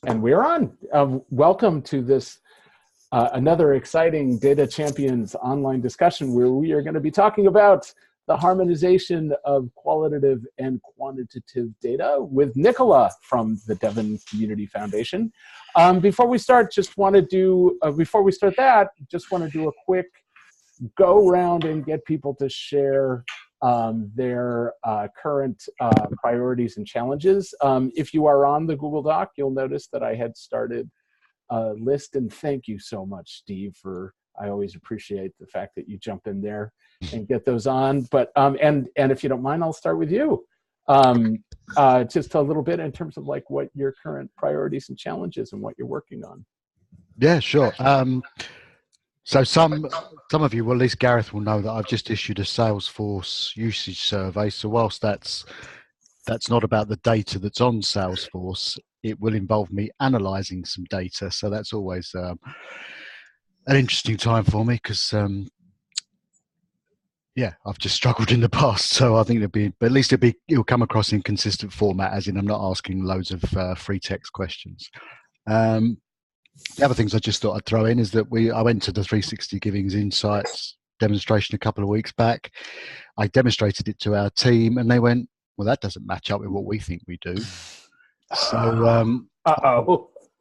And we're on. Welcome to this another exciting Data Champions online discussion where we are going to be talking about the harmonization of qualitative and quantitative data with Nicola from the Devon Community Foundation. Before we start, just want to do a quick go round and get people to share their current priorities and challenges. If you are on the Google Doc, you'll notice that I had started a list, and thank you so much, Steve, I always appreciate the fact that you jump in there and get those on. But and if you don't mind, I'll start with you. Just a little bit in terms of like what your current priorities and challenges and what you're working on. Yeah, sure. So some of you, well, at least Gareth will know that I've just issued a Salesforce usage survey. So whilst that's not about the data that's on Salesforce, it will involve me analysing some data. So that's always an interesting time for me because, yeah, I've just struggled in the past. So I think but at least it'll come across in consistent format, as in I'm not asking loads of free text questions. The other things I just thought I'd throw in is that I went to the 360 Givings Insights demonstration a couple of weeks back. I demonstrated it to our team and they went, well, that doesn't match up with what we think we do. So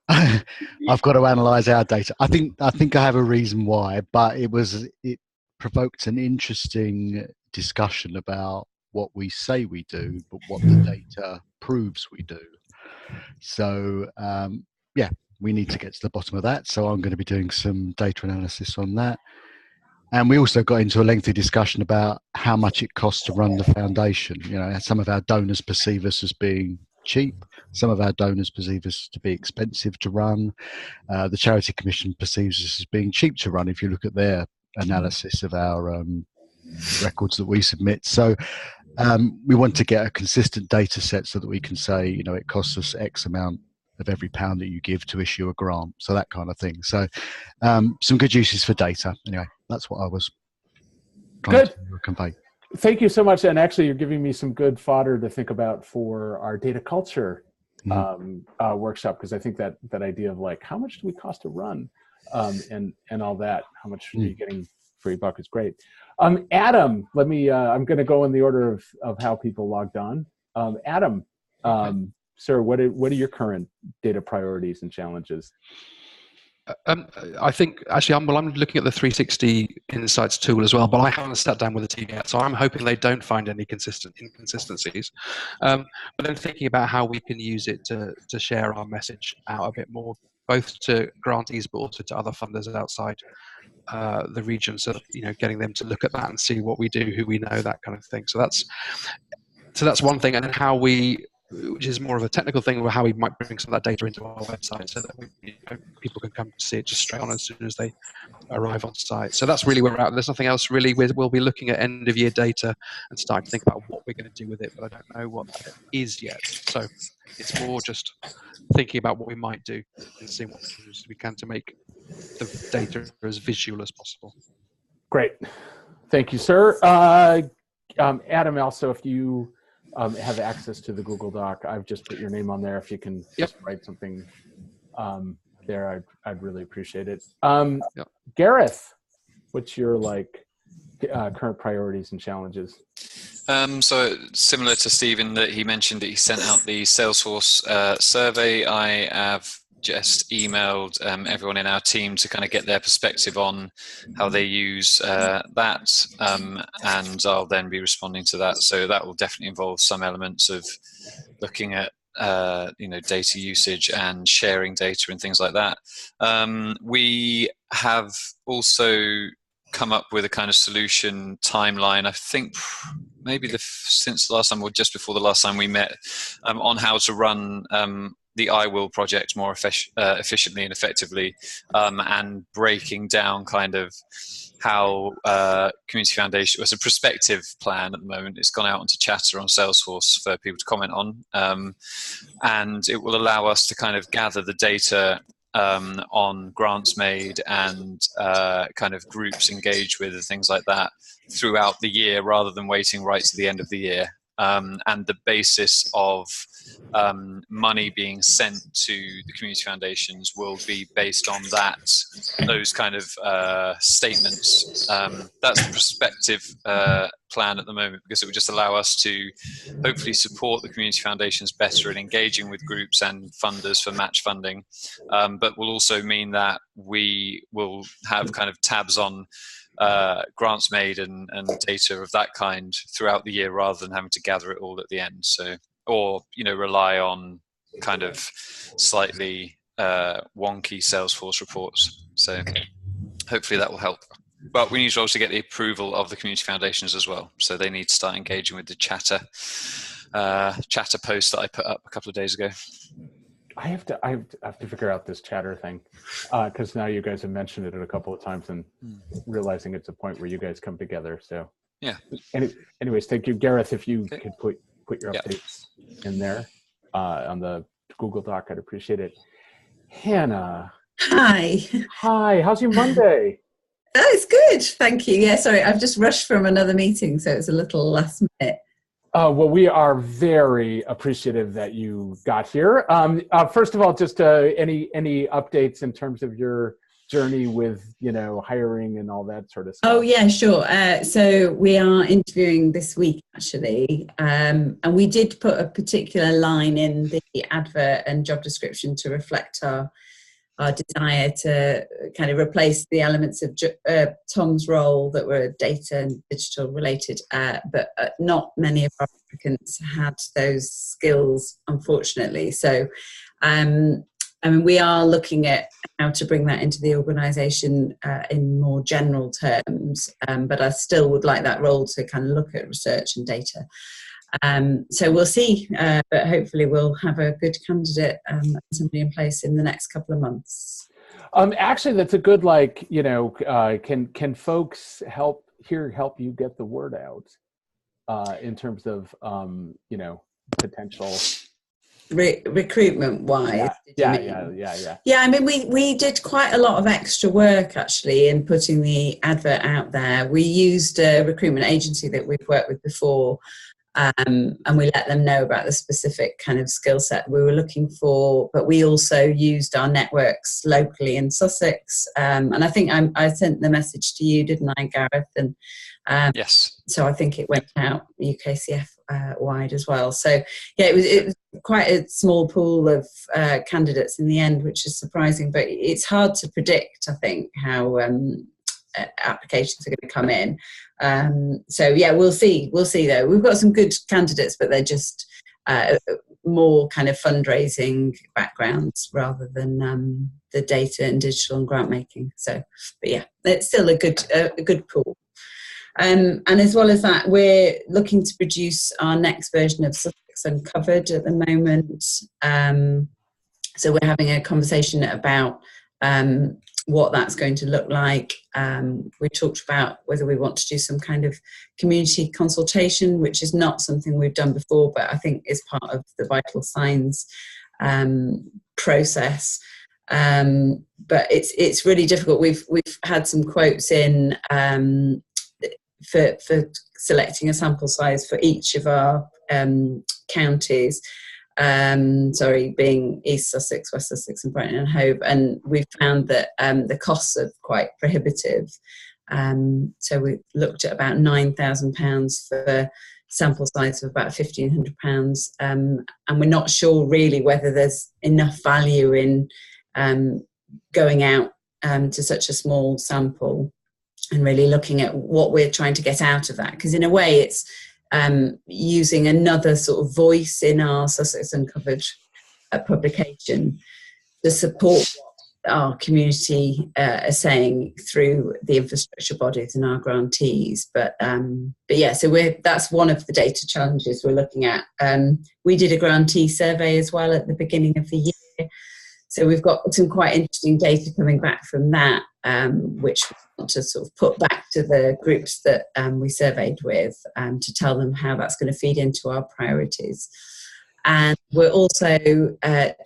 I've got to analyse our data. I think I have a reason why, but it provoked an interesting discussion about what we say we do, but what the data proves we do. So yeah, we need to get to the bottom of that. So I'm going to be doing some data analysis on that. And we also got into a lengthy discussion about how much it costs to run the foundation. You know, some of our donors perceive us as being cheap. Some of our donors perceive us to be expensive to run. The Charity Commission perceives us as being cheap to run if you look at their analysis of our records that we submit. So we want to get a consistent data set so that we can say, you know, it costs us X amount of every pound that you give to issue a grant. So that kind of thing. So some good uses for data. Anyway, that's what I was trying to convey. Thank you so much. And actually, you're giving me some good fodder to think about for our data culture workshop, because I think that idea of like, how much do we cost to run and all that, how much are you getting for your buck is great. Adam, I'm going to go in the order of how people logged on. Adam, sir, what are your current data priorities and challenges? I think actually I'm looking at the 360 Insights tool as well, but I haven't sat down with the team yet, so I'm hoping they don't find any inconsistencies. But then thinking about how we can use it to share our message out a bit more, both to grantees but also to other funders outside the region. So getting them to look at that and see what we do, who we know, that kind of thing. So that's one thing, and then how which is more of a technical thing, or how we might bring some of that data into our website so that people can come see it just straight on as soon as they arrive on site. So that's really where we're at. There's nothing else really. We'll be looking at end of year data and starting to think about what we're going to do with it, but I don't know what that is yet. So it's more just thinking about what we might do and seeing what we can to make the data as visual as possible. Great. Thank you, sir. Adam, also, if you have access to the Google Doc, I've just put your name on there. If you can just write something there, I'd really appreciate it. Gareth, what's your current priorities and challenges? So similar to Stephen, that he mentioned that he sent out the Salesforce survey. I have just emailed everyone in our team to kind of get their perspective on how they use that, and I'll then be responding to that. So that will definitely involve some elements of looking at data usage and sharing data and things like that. We have also come up with a kind of solution timeline, I think maybe since the last time or just before the last time we met, on how to run the iWill project more efficiently and effectively, and breaking down kind of how Community Foundation, it's a prospective plan at the moment. It's gone out onto Chatter on Salesforce for people to comment on, and it will allow us to kind of gather the data on grants made and kind of groups engaged with and things like that throughout the year, rather than waiting right to the end of the year. And the basis of money being sent to the community foundations will be based on those kind of statements. That's the prospective plan at the moment, because it would just allow us to hopefully support the community foundations better in engaging with groups and funders for match funding, but will also mean that we will have kind of tabs on grants made and data of that kind throughout the year, rather than having to gather it all at the end. So, or rely on kind of slightly wonky Salesforce reports. So hopefully that will help. But we need to also get the approval of the community foundations as well. So they need to start engaging with the chatter post that I put up a couple of days ago. I have to figure out this chatter thing, because now you guys have mentioned it a couple of times, and realizing it's a point where you guys come together. So yeah. Anyways, thank you, Gareth. If you could put your updates in there on the Google Doc, I'd appreciate it. Hannah. Hi. How's your Monday? Oh, it's good. Thank you. Yeah, sorry, I've just rushed from another meeting, so it's a little last minute. Well, we are very appreciative that you got here. First of all, just any updates in terms of your journey with hiring and all that sort of stuff? Oh yeah, sure. So we are interviewing this week actually, and we did put a particular line in the advert and job description to reflect our desire to kind of replace the elements of Tom's role that were data and digital related, but not many of our applicants had those skills, unfortunately. So we are looking at how to bring that into the organisation in more general terms, but I still would like that role to kind of look at research and data. So we'll see, but hopefully we'll have a good candidate, somebody in place in the next couple of months. Actually, that's a good, can folks help you get the word out in terms of, potential recruitment wise? Yeah. I mean, we did quite a lot of extra work actually in putting the advert out there. We used a recruitment agency that we've worked with before, and we let them know about the specific kind of skill set we were looking for, but we also used our networks locally in Sussex, and I think I sent the message to you, didn't I, Gareth? And yes, so I think it went out UKCF wide as well. So yeah, it was quite a small pool of candidates in the end, which is surprising, but it's hard to predict, I think, how applications are going to come in. So yeah, we'll see though. We've got some good candidates, but they're just more kind of fundraising backgrounds rather than the data and digital and grant making. So, but yeah, it's still a good pool. And as well as that, we're looking to produce our next version of Sussex Uncovered at the moment. So we're having a conversation about what that's going to look like. We talked about whether we want to do some kind of community consultation, which is not something we've done before, but I think is part of the vital signs process. But it's really difficult. We've had some quotes in for selecting a sample size for each of our counties. Being East Sussex, West Sussex and Brighton and Hove, and we've found that the costs are quite prohibitive. So we looked at about £9,000 for sample size of about £1,500, and we're not sure really whether there's enough value in going out to such a small sample and really looking at what we're trying to get out of that, because in a way it's using another sort of voice in our Sussex Uncovered publication to support what our community are saying through the infrastructure bodies and our grantees. But yeah, so that's one of the data challenges we're looking at. We did a grantee survey as well at the beginning of the year. So we've got some quite interesting data coming back from that, which we want to sort of put back to the groups that we surveyed with to tell them how that's going to feed into our priorities. And we're also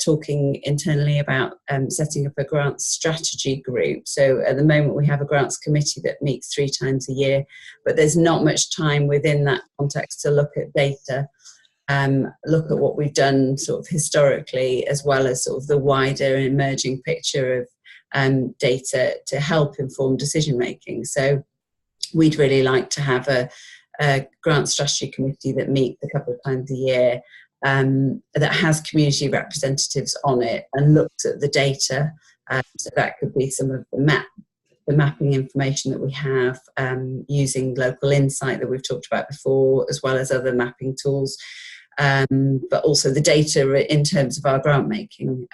talking internally about setting up a grants strategy group. So at the moment we have a grants committee that meets 3 times a year, but there's not much time within that context to look at data. look at what we've done sort of historically, as well as sort of the wider and emerging picture of data to help inform decision making. So we'd really like to have a grant strategy committee that meets a couple of times a year, that has community representatives on it and looks at the data. So that could be some of the mapping information that we have, using local insight that we've talked about before, as well as other mapping tools, but also the data in terms of our grant making.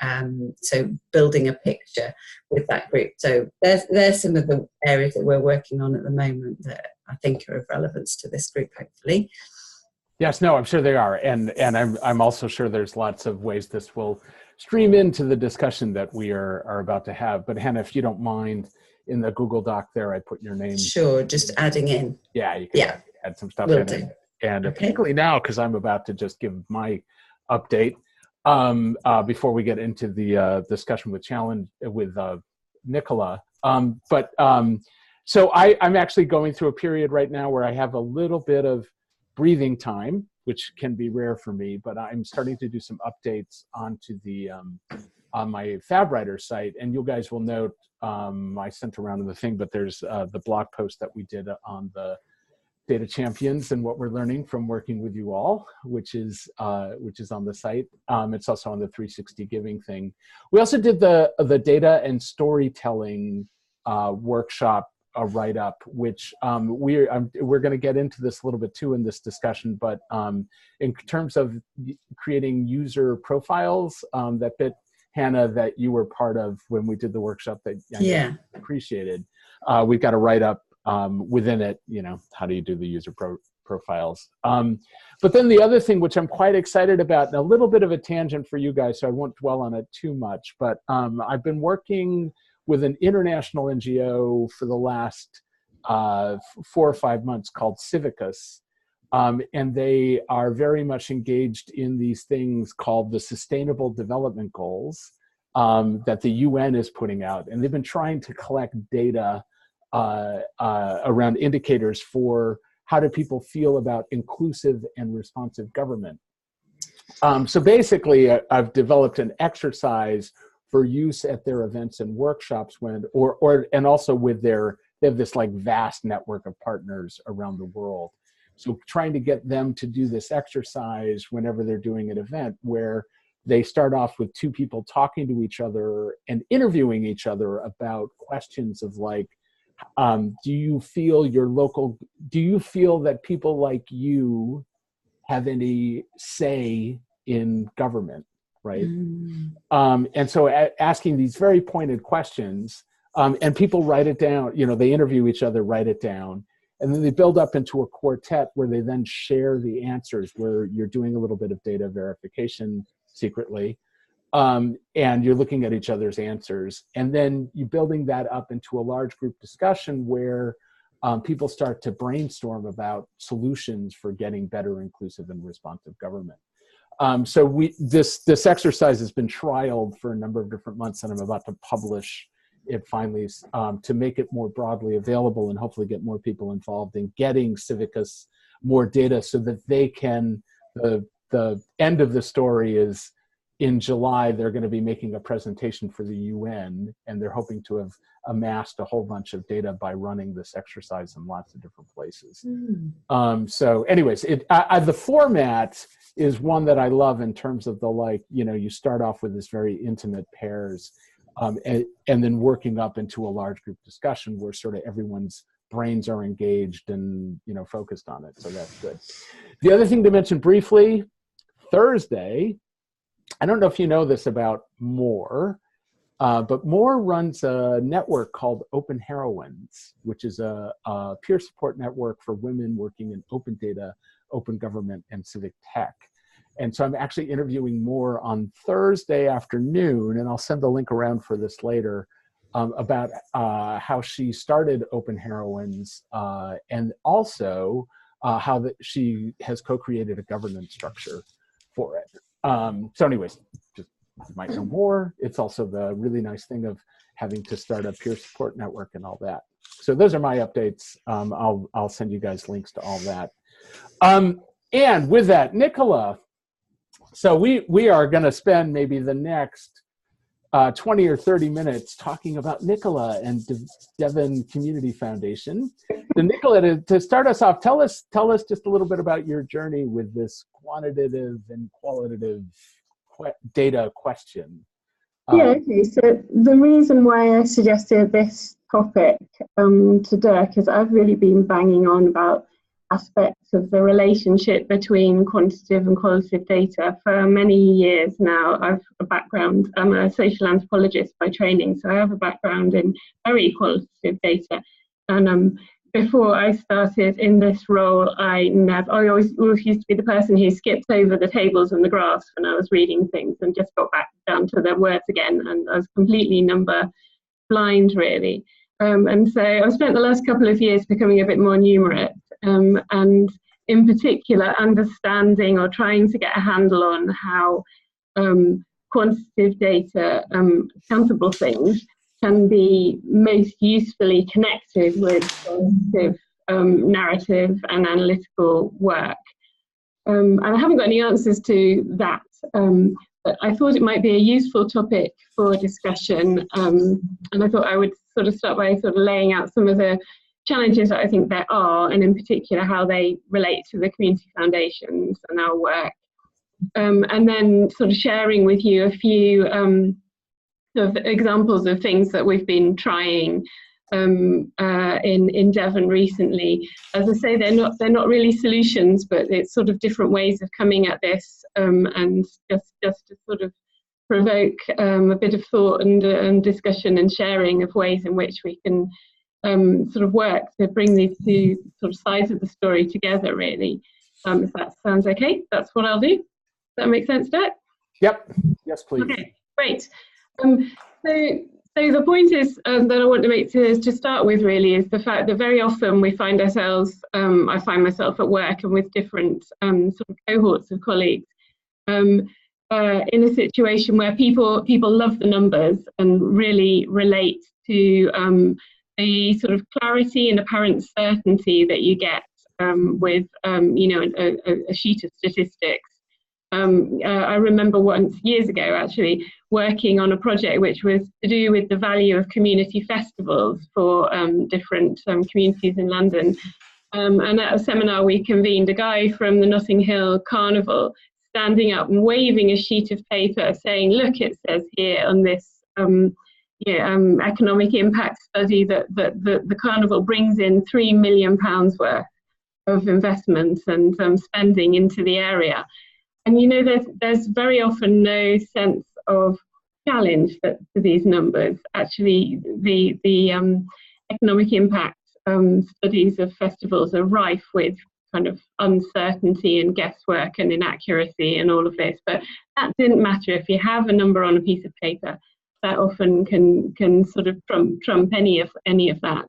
So building a picture with that group. So there's some of the areas that we're working on at the moment that I think are of relevance to this group, hopefully. Yes, no, I'm sure they are, and I'm also sure there's lots of ways this will stream into the discussion that we are about to have. But Hannah, if you don't mind, in the Google Doc there, I put your name. Sure, just adding in. Yeah, you can add some stuff in. And particularly now, because I'm about to just give my update before we get into the discussion with Nicola. So I'm actually going through a period right now where I have a little bit of breathing time, which can be rare for me, but I'm starting to do some updates onto the on my FabWriter site, and you guys will note I sent around in the thing, but there's the blog post that we did on the data champions and what we're learning from working with you all, which is on the site. It's also on the 360 Giving thing. We also did the data and storytelling workshop write-up, which we're going to get into this a little bit too in this discussion, but in terms of creating user profiles, that bit, Hannah, that you were part of when we did the workshop that I appreciated, we've got a write-up within it, how do you do the user profiles. But then the other thing, which I'm quite excited about, and a little bit of a tangent for you guys, so I won't dwell on it too much, but I've been working with an international NGO for the last 4 or 5 months called Civicus. And they are very much engaged in these things called the Sustainable Development Goals that the UN is putting out. And they've been trying to collect data around indicators for how do people feel about inclusive and responsive government. So basically, I've developed an exercise for use at their events and workshops and also with they have this like vast network of partners around the world. So trying to get them to do this exercise whenever they're doing an event where they start off with 2 people talking to each other and interviewing each other about questions of like, do you feel that people like you have any say in government, right? And so asking these very pointed questions, and people write it down, they interview each other, write it down, and then they build up into a quartet where they then share the answers, where you're doing a little bit of data verification secretly, and you're looking at each other's answers. And then you're building that up into a large group discussion where people start to brainstorm about solutions for getting better inclusive and responsive government. So this exercise has been trialed for a number of different months, and I'm about to publish it finally to make it more broadly available and hopefully get more people involved in getting Civicus more data so that they can, the end of the story is in July, they're going to be making a presentation for the UN, and they're hoping to have amassed a whole bunch of data by running this exercise in lots of different places. So anyways, the format is one that I love in terms of the you start off with this very intimate pairs, and then working up into a large group discussion where sort of everyone's brains are engaged and focused on it. So that's good. The other thing to mention briefly, Thursday, I don't know if you know this about Moore, but Moore runs a network called Open Heroines, which is a peer support network for women working in open data, open government, and civic tech. And so I'm actually interviewing Moore on Thursday afternoon, and I'll send the link around for this later, about how she started Open Heroines, and also how she has co-created a governance structure for it. So anyways, just you might know more. It's also the really nice thing of having to start a peer support network and all that. So those are my updates. I'll send you guys links to all that. And with that, Nicola, So we are going to spend maybe the next 20 or 30 minutes talking about Nicola and Devon Community Foundation. So Nicola, to start us off, tell us just a little bit about your journey with this quantitative and qualitative data question. Yeah, okay. So the reason why I suggested this topic to Dirk is I've really been banging on about aspects of the relationship between quantitative and qualitative data for many years now. I've a background, I'm a social anthropologist by training, so I have a background in very qualitative data. And before I started in this role, I always used to be the person who skipped over the tables and the graphs when I was reading things and just got back down to the words again, and I was completely number blind, really. And so I've spent the last couple of years becoming a bit more numerate, and in particular understanding or trying to get a handle on how quantitative data, countable things, can be most usefully connected with qualitative narrative and analytical work. And I haven't got any answers to that, but I thought it might be a useful topic for discussion, and I thought I would sort of start by sort of laying out some of the challenges that I think there are, and in particular how they relate to the community foundations and our work, and then sort of sharing with you a few of examples of things that we've been trying in Devon recently. As I say, they're not really solutions, but it's sort of different ways of coming at this, and just to sort of provoke a bit of thought and discussion and sharing of ways in which we can sort of work to bring these two sort of sides of the story together, really. If that sounds okay, that's what I'll do. Does that make sense, Dirk? Yep. Yes, please. Okay, great. So the point is that I want to make to start with really is the fact that very often we find ourselves, I find myself at work and with different sort of cohorts of colleagues, in a situation where people love the numbers and really relate to the sort of clarity and apparent certainty that you get with you know, a sheet of statistics. I remember once, years ago actually, working on a project which was to do with the value of community festivals for different communities in London. And at a seminar we convened a guy from the Notting Hill Carnival standing up and waving a sheet of paper saying, look, it says here on this economic impact study that the Carnival brings in £3 million worth of investment and spending into the area. And you know, there's very often no sense of challenge to these numbers. Actually, the economic impact studies of festivals are rife with kind of uncertainty and guesswork and inaccuracy and all of this. But that didn't matter. If you have a number on a piece of paper, that often can sort of trump any of that.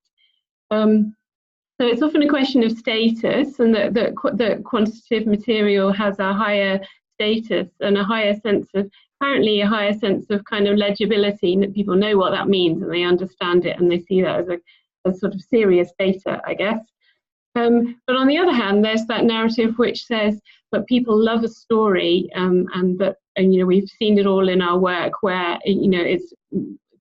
So it's often a question of status, and that quantitative material has a higher status and apparently a higher sense of kind of legibility, and that people know what that means and they understand it and they see that as sort of serious data, I guess. But on the other hand, there's that narrative which says that people love a story, and you know, we've seen it all in our work where, you know, it's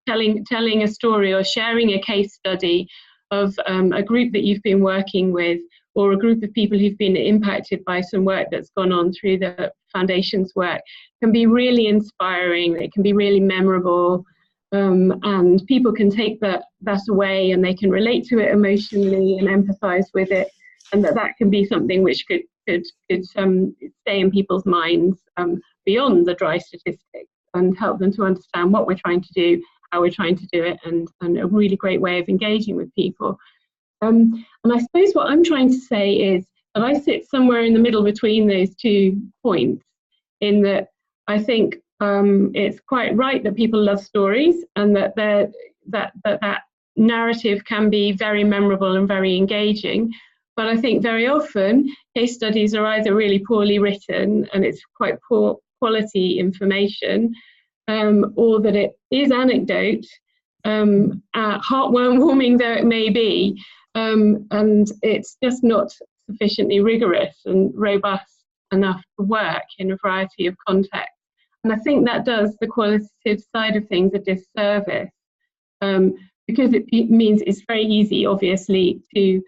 telling a story or sharing a case study of a group that you've been working with, or a group of people who've been impacted by some work that's gone on through the foundation's work, can be really inspiring. It can be really memorable, and people can take that away and they can relate to it emotionally and empathise with it, and that can be something which could stay in people's minds beyond the dry statistics and help them to understand what we're trying to do, how we're trying to do it, and a really great way of engaging with people. And I suppose what I'm trying to say is that I sit somewhere in the middle between those 2 points, in that I think it's quite right that people love stories, and that narrative can be very memorable and very engaging. But I think very often case studies are either really poorly written and it's quite poor quality information, or that it is anecdote, heartwarming though it may be, and it's just not sufficiently rigorous and robust enough to work in a variety of contexts. And I think that does the qualitative side of things a disservice, because it means it's very easy, obviously, to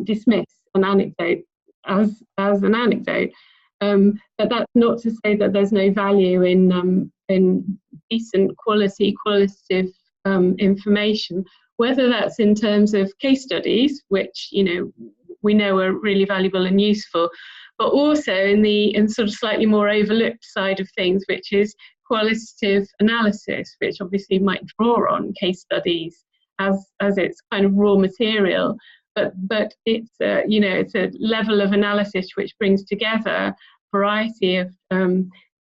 dismiss an anecdote as an anecdote. But that's not to say that there's no value in decent qualitative information, whether that's in terms of case studies, which we know are really valuable and useful, but also in sort of slightly more overlooked side of things, which is qualitative analysis, which obviously might draw on case studies as its kind of raw material, but it's it's a level of analysis which brings together a variety of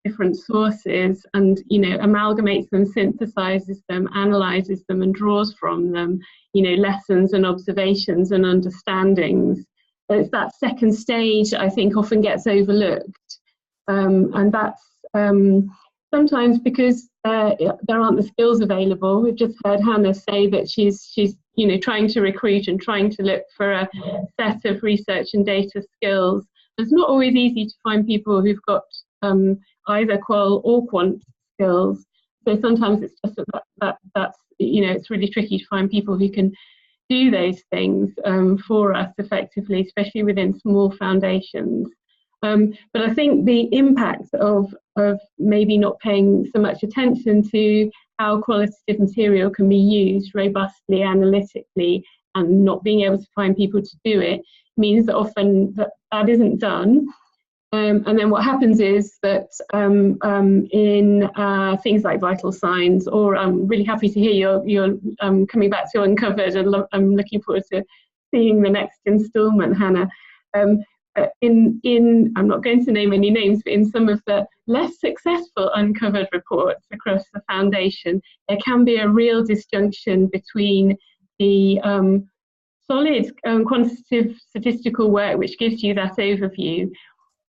different sources and amalgamates them, synthesizes them, analyzes them, and draws from them lessons and observations and understandings. It's that second stage that I think often gets overlooked, and that's sometimes because there aren't the skills available. We've just heard Hannah say that she's trying to recruit and trying to look for a set of research and data skills. It's not always easy to find people who've got either qual or quant skills. So sometimes it's just that's it's really tricky to find people who can do those things for us effectively, especially within small foundations. But I think the impact of maybe not paying so much attention to how qualitative material can be used robustly, analytically, and not being able to find people to do it means that often that isn't done. And then what happens is that in things like vital signs, or I'm really happy to hear you're coming back to Uncovered, and I'm looking forward to seeing the next instalment, Hannah. I'm not going to name any names, but in some of the less successful Uncovered reports across the foundation, there can be a real disjunction between the solid quantitative statistical work, which gives you that overview,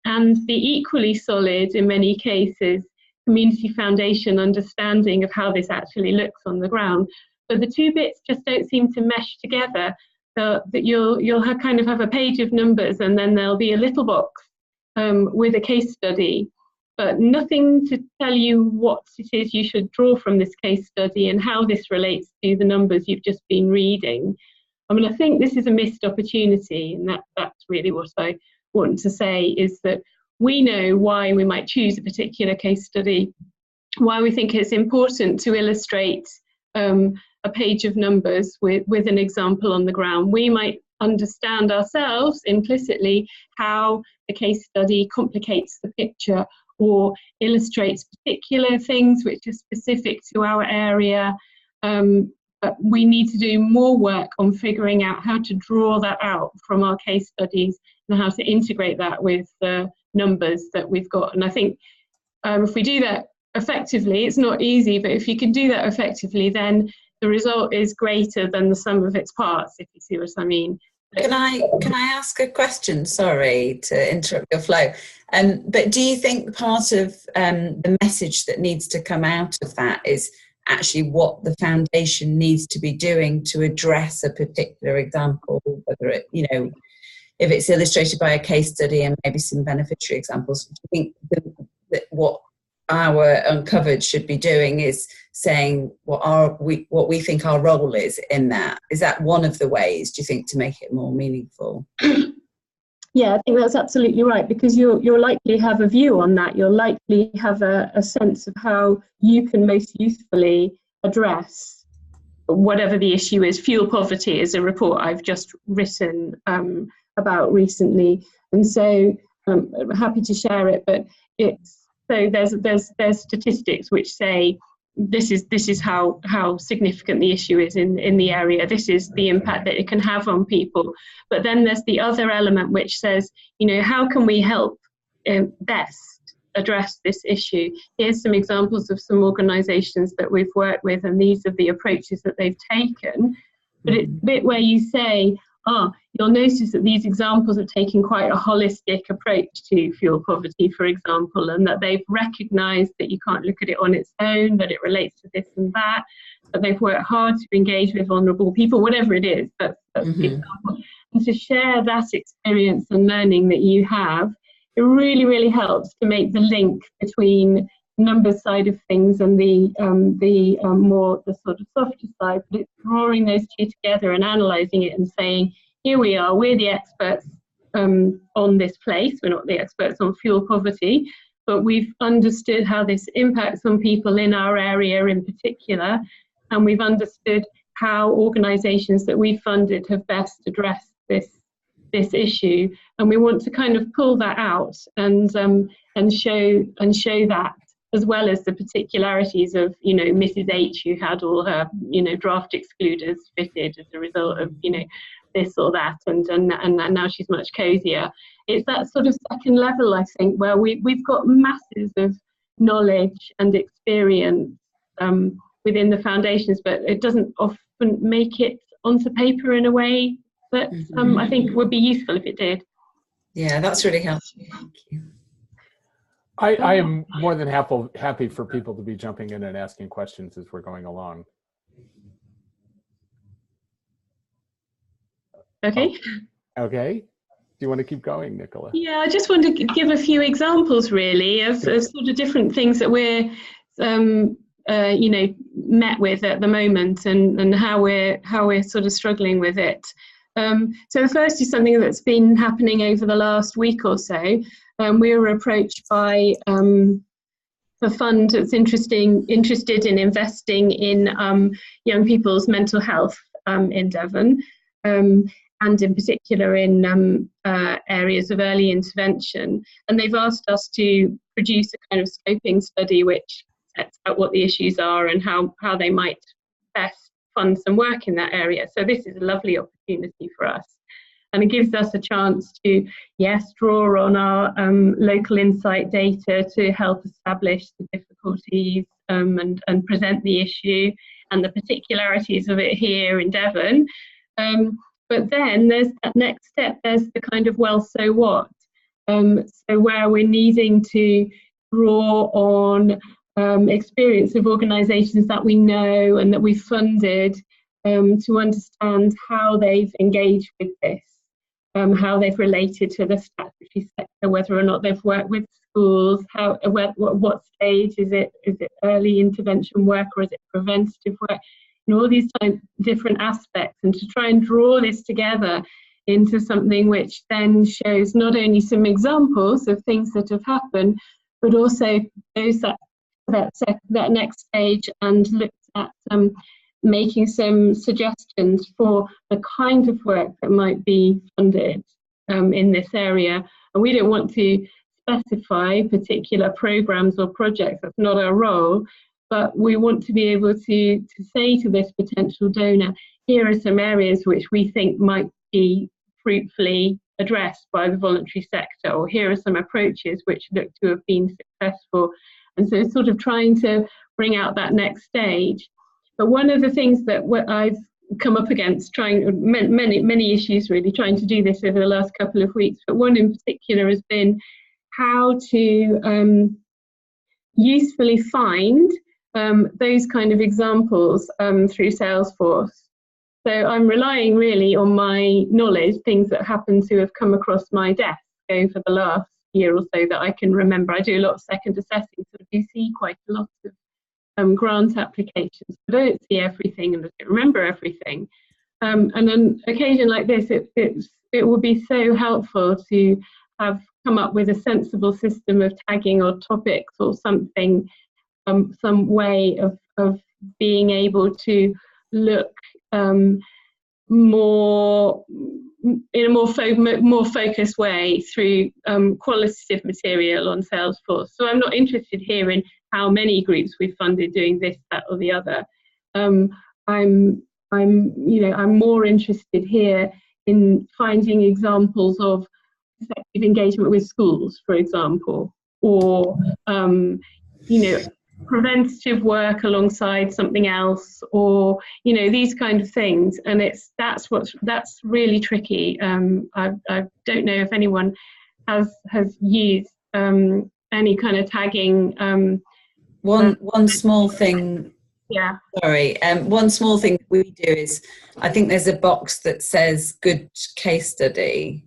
and the equally solid, in many cases, community foundation understanding of how this actually looks on the ground. But the two bits just don't seem to mesh together, so that you'll kind of have a page of numbers, and then there'll be a little box with a case study, but nothing to tell you what it is you should draw from this case study and how this relates to the numbers you've just been reading. I mean, I think this is a missed opportunity, and that's really what I want to say, is that we know why we might choose a particular case study, why we think it's important to illustrate a page of numbers with an example on the ground. We might understand ourselves implicitly how the case study complicates the picture or illustrates particular things which are specific to our area. But we need to do more work on figuring out how to draw that out from our case studies and how to integrate that with the numbers that we've got. And I think if we do that effectively, it's not easy, but if you can do that effectively, then the result is greater than the sum of its parts, if you see what I mean. Can I ask a question? Sorry to interrupt your flow. But do you think part of the message that needs to come out of that is actually what the foundation needs to be doing to address a particular example, whether it, if it's illustrated by a case study and maybe some beneficiary examples? Do you think that what our Uncovered should be doing is saying what we think our role is in that? Is that one of the ways, do you think, to make it more meaningful? Yeah, I think that's absolutely right, because you'll likely have a view on that. You'll likely have a sense of how you can most usefully address whatever the issue is. Fuel poverty is a report I've just written about recently, and so I'm happy to share it. But there's statistics which say this is how significant the issue is in the area. This is the impact that it can have on people. But then there's the other element which says, how can we help best address this issue? Here's some examples of some organisations that we've worked with, and these are the approaches that they've taken. But it's a bit where you say, you'll notice that these examples are taking quite a holistic approach to fuel poverty, for example, and that they've recognised that you can't look at it on its own, that it relates to this and that they've worked hard to engage with vulnerable people, whatever it is. That's the example. And to share that experience and learning that you have it really, really helps to make the link between numbers side of things and the sort of softer side, but it's drawing those two together and analysing it and saying, here we are, we're the experts on this place, we're not the experts on fuel poverty, but we've understood how this impacts on people in our area in particular, and we've understood how organisations that we've funded have best addressed this issue, and we want to kind of pull that out and show that, as well as the particularities of, you know, Mrs. H, who had all her, you know, draft excluders fitted as a result of, you know, this or that, and now she's much cozier. It's that sort of second level, I think, where we've got masses of knowledge and experience within the foundations, but it doesn't often make it onto paper in a way that I think would be useful if it did. Yeah, that's really helpful. Thank you. I am more than happy for people to be jumping in and asking questions as we're going along. Okay. Oh, okay. Do you want to keep going, Nicola? Yeah, I just want to give a few examples, really, of sort of different things that we're, you know, met with at the moment, and how we're sort of struggling with it. So the first is something that's been happening over the last week or so. We were approached by a fund that's interested in investing in young people's mental health in Devon, and in particular in areas of early intervention. And they've asked us to produce a kind of scoping study which sets out what the issues are and how they might best fund some work in that area. So this is a lovely opportunity for us. And it gives us a chance to, yes, draw on our local insight data to help establish the difficulties and present the issue and the particularities of it here in Devon. But then there's that next step, there's the kind of, well, so what? So where we're needing to draw on experience of organisations that we know and that we've funded to understand how they've engaged with this, how they've related to the statutory sector, whether or not they've worked with schools, what stage is it early intervention work or is it preventative work? You know, all these different aspects, and to try and draw this together into something which then shows not only some examples of things that have happened, but also goes that next stage and looks at making some suggestions for the kind of work that might be funded in this area. And we don't want to specify particular programs or projects, that's not our role, but we want to be able to say to this potential donor, here are some areas which we think might be fruitfully addressed by the voluntary sector, or here are some approaches which look to have been successful. And so sort of trying to bring out that next stage. But one of the things that I've come up against, many issues really, trying to do this over the last couple of weeks, but one in particular has been how to usefully find those kind of examples through Salesforce. So I'm relying really on my knowledge, things that happen to have come across my desk over the last year or so that I can remember. I do a lot of second assessing, so I do see quite a lot of grant applications. I don't see everything and I don't remember everything. And on an occasion like this, it would be so helpful to have come up with a sensible system of tagging or topics or something, some way of being able to look more in a more focused way through qualitative material on Salesforce. So I'm not interested here in how many groups we've funded doing this, that, or the other. I'm more interested here in finding examples of effective engagement with schools, for example, or preventative work alongside something else, or these kind of things. And that's really tricky. I don't know if anyone has used any kind of tagging. One small thing. Yeah. Sorry. One small thing we do is, I think there's a box that says good case study.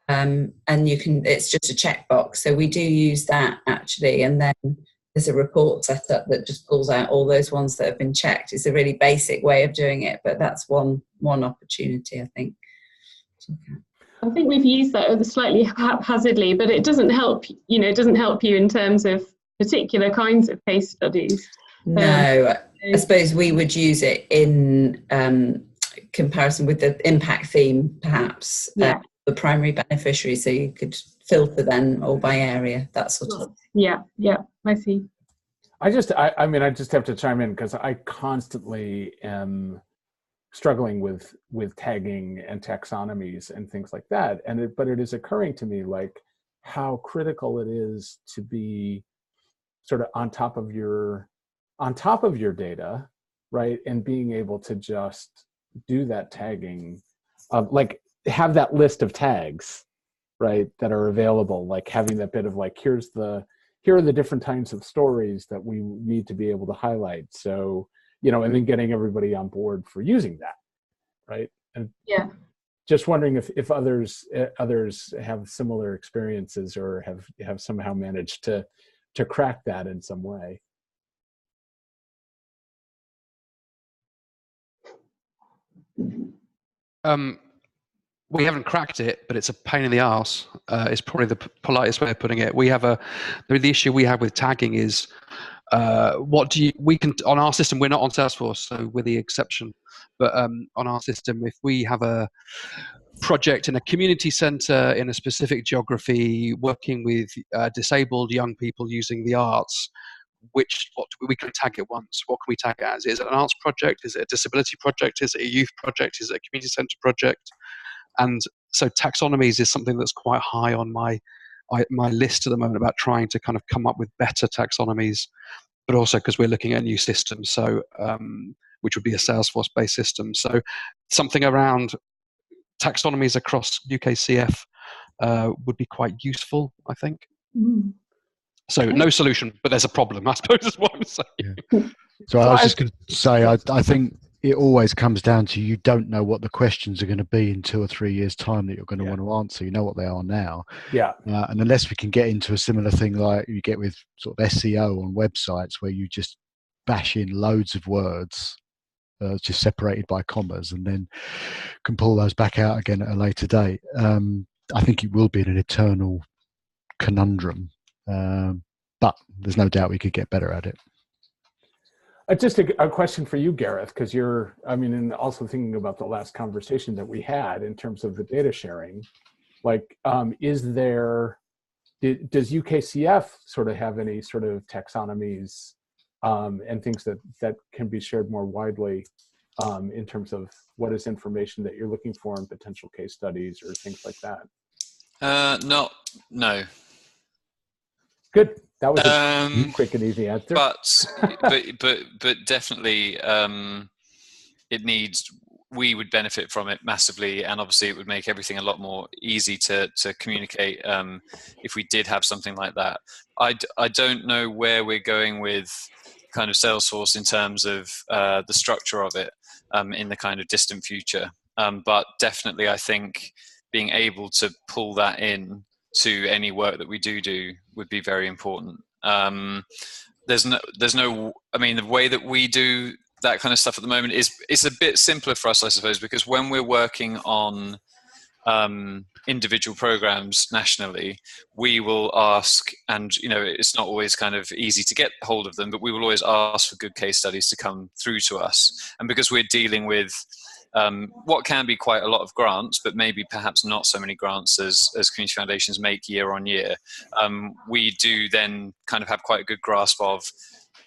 and it's just a checkbox. So we do use that actually, and then there's a report set up that just pulls out all those ones that have been checked. It's a really basic way of doing it, but that's one opportunity, I think. I think we've used that slightly haphazardly, but it doesn't help. It doesn't help you in terms of particular kinds of case studies. No, I suppose we would use it in comparison with the impact theme, perhaps. Yeah. The primary beneficiary, so you could filter then or by area, that sort of. Yeah, I see. I just have to chime in because I constantly am struggling with tagging and taxonomies and things like that, but it is occurring to me like how critical it is to be sort of on top of your data, right, and being able to just do that tagging, like have that list of tags, right, that are available, like having that bit of like here are the different kinds of stories that we need to be able to highlight. So, and then getting everybody on board for using that, right? And yeah, just wondering if others have similar experiences or have somehow managed to crack that in some way. We haven't cracked it, but it's a pain in the arse. It's probably the politest way of putting it. The issue we have with tagging is we can on our system. We're not on Salesforce, so we're the exception. But on our system, if we have a project in a community center in a specific geography, working with disabled young people using the arts, we can tag it once. What can we tag it as? Is it an arts project? Is it a disability project? Is it a youth project? Is it a community center project? And so taxonomies is something that's quite high on my list at the moment about trying to kind of come up with better taxonomies, but also because we're looking at a new system, so which would be a Salesforce-based system. So something around taxonomies across UKCF would be quite useful, I think. Mm. So no solution, but there's a problem, I suppose is what I'm saying. Yeah. So I was just going to say, I think it always comes down to you don't know what the questions are going to be in 2 or 3 years' time that you're going to want to answer. You know what they are now. Yeah. And unless we can get into a similar thing like you get with sort of SEO on websites where you just bash in loads of words just separated by commas and then can pull those back out again at a later date, I think it will be an eternal conundrum. But there's no doubt we could get better at it. Just a question for you, Gareth, because and also thinking about the last conversation that we had in terms of the data sharing, like, does UKCF sort of have any sort of taxonomies and things that can be shared more widely in terms of what is information that you're looking for in potential case studies or things like that? No. Good. That was a quick and easy answer. But definitely, we would benefit from it massively, and obviously it would make everything a lot more easy to communicate if we did have something like that. I don't know where we're going with kind of Salesforce in terms of the structure of it in the kind of distant future, but definitely I think being able to pull that in to any work that we do would be very important. There's no, the way that we do that kind of stuff at the moment is a bit simpler for us, I suppose, because when we're working on individual programs nationally, we will ask, and it's not always kind of easy to get hold of them, but we will always ask for good case studies to come through to us. And because we're dealing with what can be quite a lot of grants, but maybe perhaps not so many grants as community foundations make year on year, we do then kind of have quite a good grasp of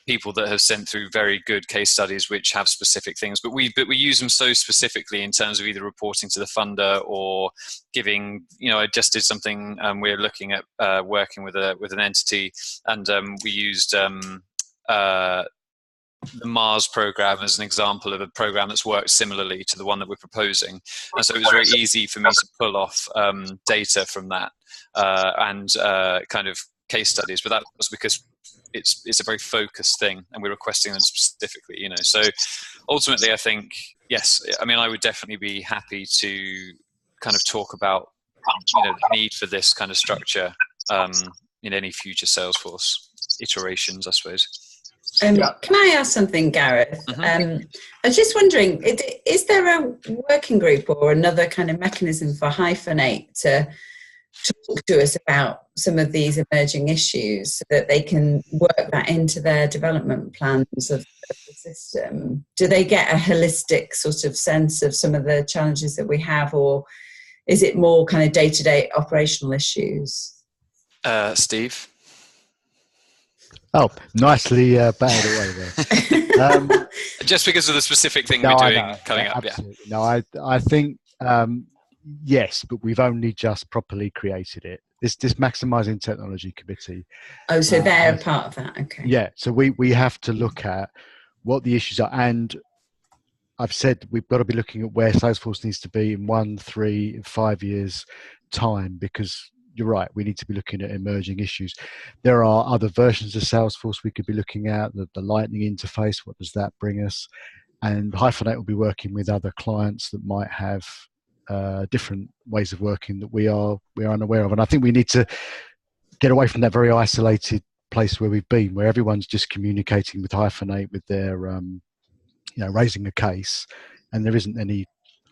people that have sent through very good case studies which have specific things, but we use them so specifically in terms of either reporting to the funder or giving, I just did something, we're looking at working with an entity, and we used the Mars program as an example of a program that's worked similarly to the one that we're proposing. And so it was very easy for me to pull off data from that and kind of case studies, but that was because it's a very focused thing and we're requesting them specifically, So ultimately I think, yes, I would definitely be happy to kind of talk about the need for this kind of structure in any future Salesforce iterations, I suppose. Can I ask something, Gareth? I was just wondering, is there a working group or another kind of mechanism for Hyphenate to talk to us about some of these emerging issues so that they can work that into their development plans of the system? Do they get a holistic sort of sense of some of the challenges that we have, or is it more kind of day-to-day operational issues? Steve? Oh, nicely batted away there. Just because of the specific thing we're doing coming up, absolutely. No, I think yes, but we've only just properly created it. This Maximising Technology Committee. Oh, so they're part of that, okay. Yeah, so we have to look at what the issues are, and I've said we've got to be looking at where Salesforce needs to be in 1, 3, 5 years' time, because you're right, we need to be looking at emerging issues. There are other versions of Salesforce we could be looking at, the Lightning interface, what does that bring us? And Hyphenate will be working with other clients that might have different ways of working that we are unaware of. And I think we need to get away from that very isolated place where we've been, where everyone's just communicating with Hyphenate with their, raising a case, and there isn't any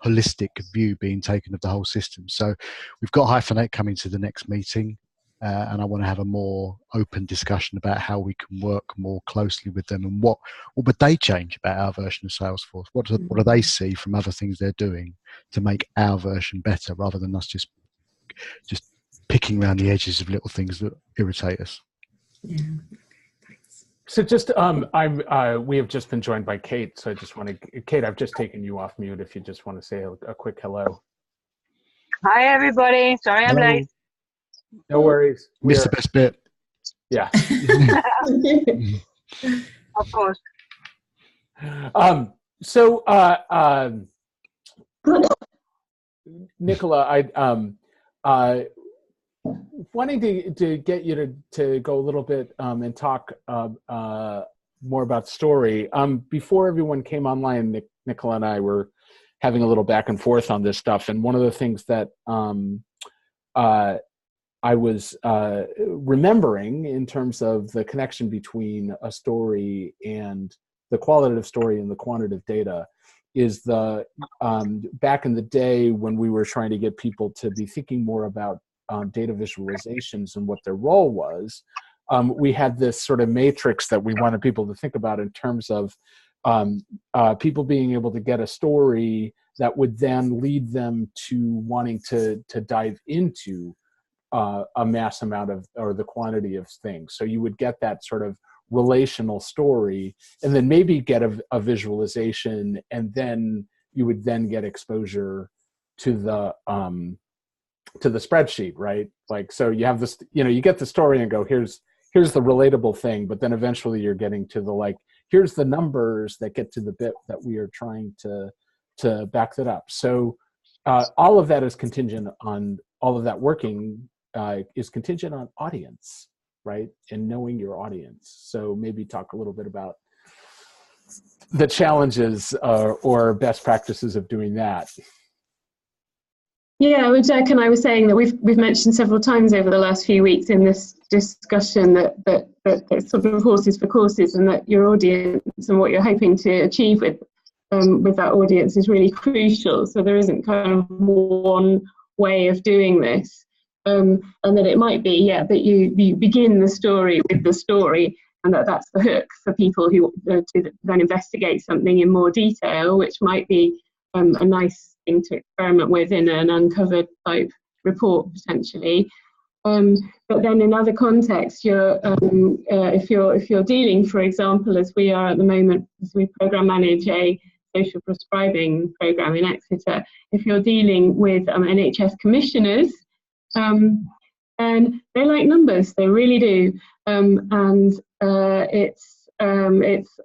holistic view being taken of the whole system. So we've got Hyphenate coming to the next meeting, and I want to have a more open discussion about how we can work more closely with them, and what would they change about our version of Salesforce? What do they see from other things they're doing to make our version better, rather than us just picking around the edges of little things that irritate us. Yeah. So just, we have just been joined by Kate. So I just want to, Kate, I've just taken you off mute if you just want to say a quick hello. Hi, everybody. Sorry I'm late. No worries. Missed the best bit. Yeah. Of course. Nicola, I wanting to get you to go a little bit and talk more about story. Before everyone came online, Nicola and I were having a little back and forth on this stuff, and one of the things that I was remembering in terms of the connection between a story and the qualitative story and the quantitative data is the back in the day when we were trying to get people to be thinking more about data visualizations and what their role was, we had this sort of matrix that we wanted people to think about in terms of people being able to get a story that would then lead them to wanting to dive into a mass amount of, or the quantity of things. So you would get that sort of relational story, and then maybe get a visualization, and then you would then get exposure to the spreadsheet, right? Like, so you have this, you get the story and go, here's the relatable thing, but then eventually you're getting to the, like, here's the numbers that get to the bit that we are trying to back that up. So all of that is contingent on, all of that working is contingent on audience, right? And knowing your audience. So maybe talk a little bit about the challenges or best practices of doing that. Yeah, which I was saying that we've mentioned several times over the last few weeks in this discussion that sort of horses for courses, and that your audience and what you're hoping to achieve with that audience is really crucial. So there isn't kind of one way of doing this, and that it might be that you begin the story with the story, and that's the hook for people who to then investigate something in more detail, which might be a nice thing to experiment with in an uncovered type report potentially. But then in other contexts, if you're dealing, for example, as we are at the moment, as we program manage a social prescribing program in Exeter, if you're dealing with NHS commissioners, and they like numbers, they really do, and it's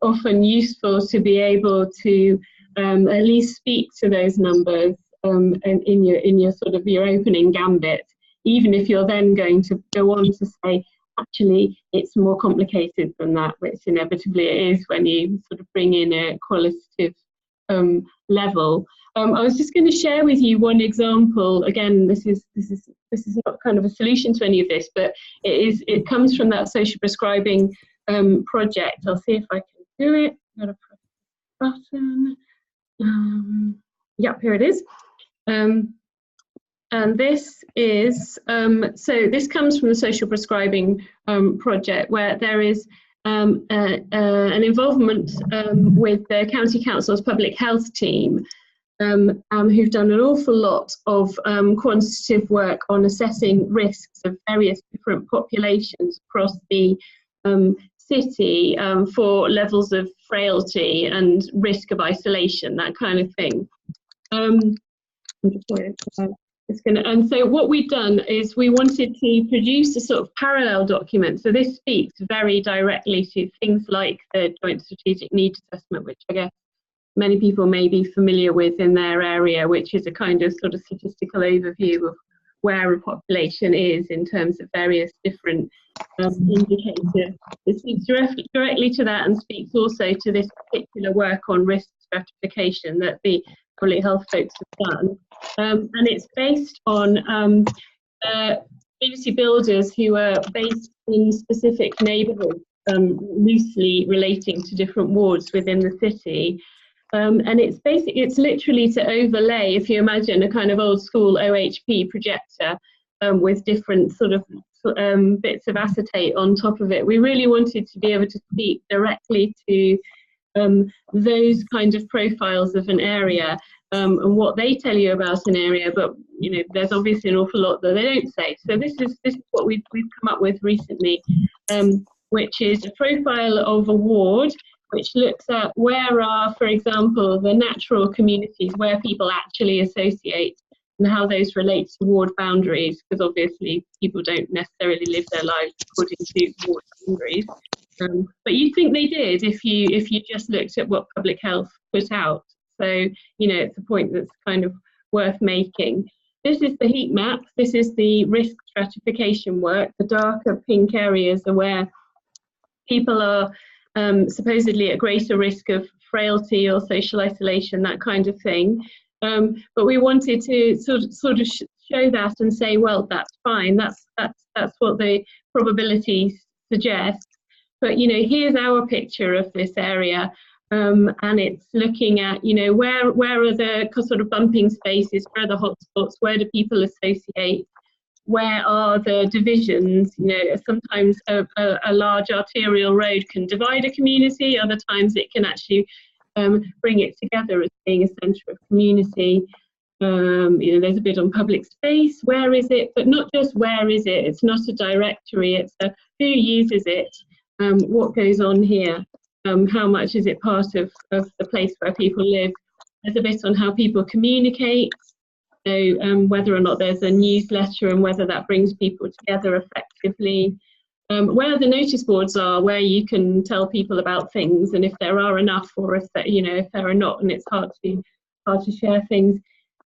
often useful to be able to at least speak to those numbers in your sort of your opening gambit, even if you're then going to go on to say, actually, it's more complicated than that, which inevitably it is when you sort of bring in a qualitative level. I was just going to share with you one example. Again, this is not kind of a solution to any of this, but it comes from that social prescribing project. I'll see if I can do it. I'm going to press the button. Yep, here it is. And this is, so this comes from the social prescribing project, where there is an involvement with the County Council's public health team, who've done an awful lot of quantitative work on assessing risks of various different populations across the city for levels of frailty and risk of isolation, that kind of thing. And so what we've done is we wanted to produce a sort of parallel document. So this speaks very directly to things like the Joint Strategic Needs Assessment, which I guess many people may be familiar with in their area, which is a kind of sort of statistical overview of where a population is in terms of various different indicators. It speaks directly to that, and speaks also to this particular work on risk stratification that the public health folks have done. And it's based on community builders who are based in specific neighbourhoods, loosely relating to different wards within the city. And it's literally to overlay, if you imagine a kind of old school OHP projector with different sort of bits of acetate on top of it. We really wanted to be able to speak directly to those kind of profiles of an area and what they tell you about an area, but you know, there's obviously an awful lot that they don't say. So this is what we've come up with recently, which is a profile of a ward, which looks at where are, for example, the natural communities where people actually associate and how those relate to ward boundaries, because obviously people don't necessarily live their lives according to ward boundaries. But you'd think they did if you just looked at what public health put out. So, you know, it's a point that's kind of worth making. This is the heat map. This is the risk stratification work. The darker pink areas are where people are supposedly at greater risk of frailty or social isolation, that kind of thing. But we wanted to sort of show that and say, well, that's fine. That's what the probability suggests. But you know, here's our picture of this area, and it's looking at, you know, where are the sort of bumping spaces, where are the hotspots, where do people associate, where are the divisions. You know, sometimes a large arterial road can divide a community, other times it can actually bring it together as being a centre of community. You know, there's a bit on public space, where is it, but not just where is it, it's not a directory, it's a who uses it, what goes on here, how much is it part of the place where people live. There's a bit on how people communicate, so whether or not there's a newsletter and whether that brings people together effectively. Where the notice boards are, where you can tell people about things, and if there are enough, or if there, you know, if there are not, and it's hard to share things.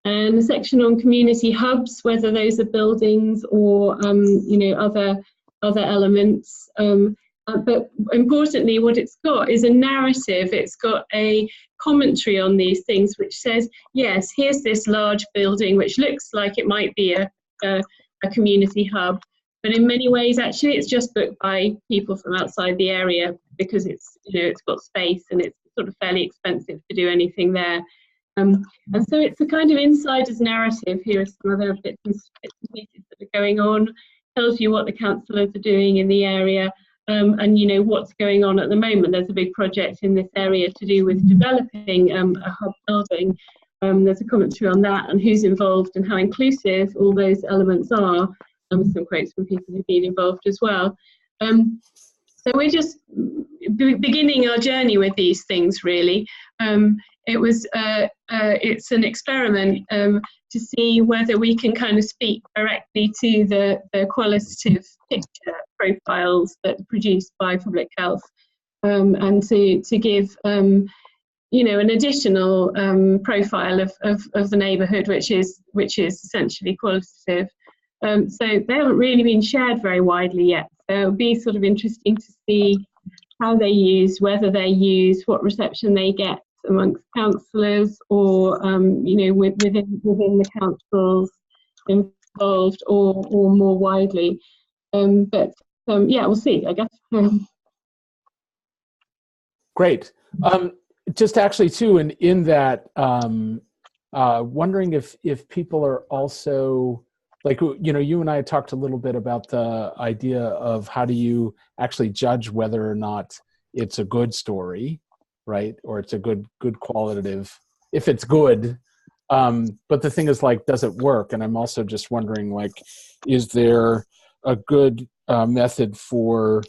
And a section on community hubs, whether those are buildings or you know, other elements. But importantly, what it's got is a narrative. It's got a commentary on these things, which says, yes, here's this large building which looks like it might be a community hub, but in many ways, actually, it's just booked by people from outside the area, because it's, you know, it's got space and it's sort of fairly expensive to do anything there. And so it's a kind of insider's narrative. Here are some other bits and pieces that are going on. Tells you what the councillors are doing in the area, and you know what's going on at the moment. There's a big project in this area to do with developing a hub building. There's a commentary on that and who's involved and how inclusive all those elements are. Some quotes from people who've been involved as well. So we're just beginning our journey with these things, really. It's an experiment to see whether we can kind of speak directly to the qualitative picture profiles that are produced by public health, and to give you know, an additional profile of the neighbourhood, which is essentially qualitative. So they haven't really been shared very widely yet. So it'll be sort of interesting to see how they use, whether they use, what reception they get, amongst councillors or within the councils involved or more widely. But we'll see, I guess. Great. Just actually too, in that, wondering if people are also, like, you and I talked a little bit about the idea of how do you actually judge whether or not it's a good story, right? Or it's a good qualitative, if it's good. But the thing is, like, does it work? And I'm also just wondering, like, is there a good method for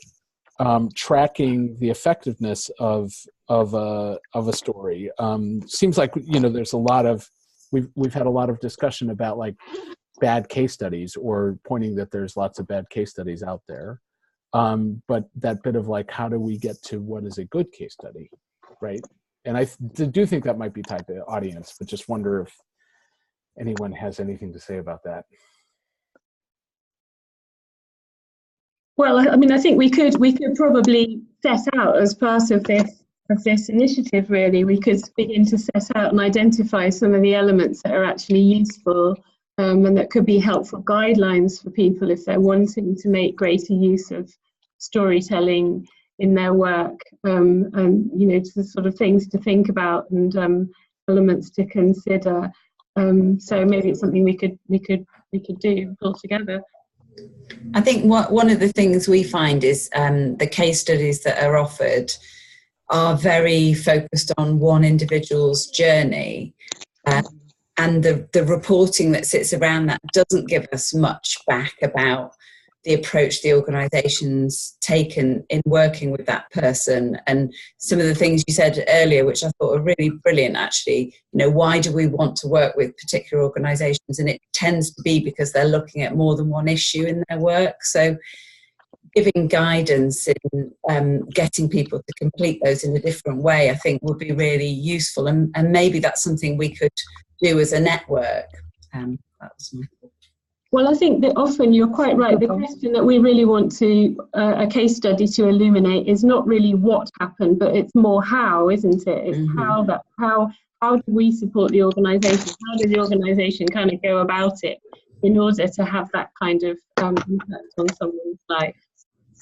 tracking the effectiveness of a story? Seems like, there's a lot of, we've had a lot of discussion about, like, bad case studies, or pointing that there's lots of bad case studies out there. But that bit of, like, how do we get to what is a good case study, right? And I do think that might be tied to audience, but just wonder if anyone has anything to say about that. Well, I mean, I think we could probably set out, as part of this initiative, really, we could begin to set out and identify some of the elements that are actually useful, and that could be helpful guidelines for people if they're wanting to make greater use of storytelling in their work, and the sort of things to think about and elements to consider. So maybe it's something we could do all together. I think one of the things we find is the case studies that are offered are very focused on one individual's journey, and the reporting that sits around that doesn't give us much back about the approach the organisation's taken in working with that person. And some of the things you said earlier, which I thought were really brilliant, actually, why do we want to work with particular organisations? And it tends to be because they're looking at more than one issue in their work. So giving guidance in getting people to complete those in a different way, I think would be really useful. And maybe that's something we could do as a network. That was my thought. Well, I think that often you're quite right. The question that we really want to a case study to illuminate is not really what happened, but it's more how, isn't it? It's how do we support the organisation? How does the organisation kind of go about it in order to have that kind of impact on someone's life?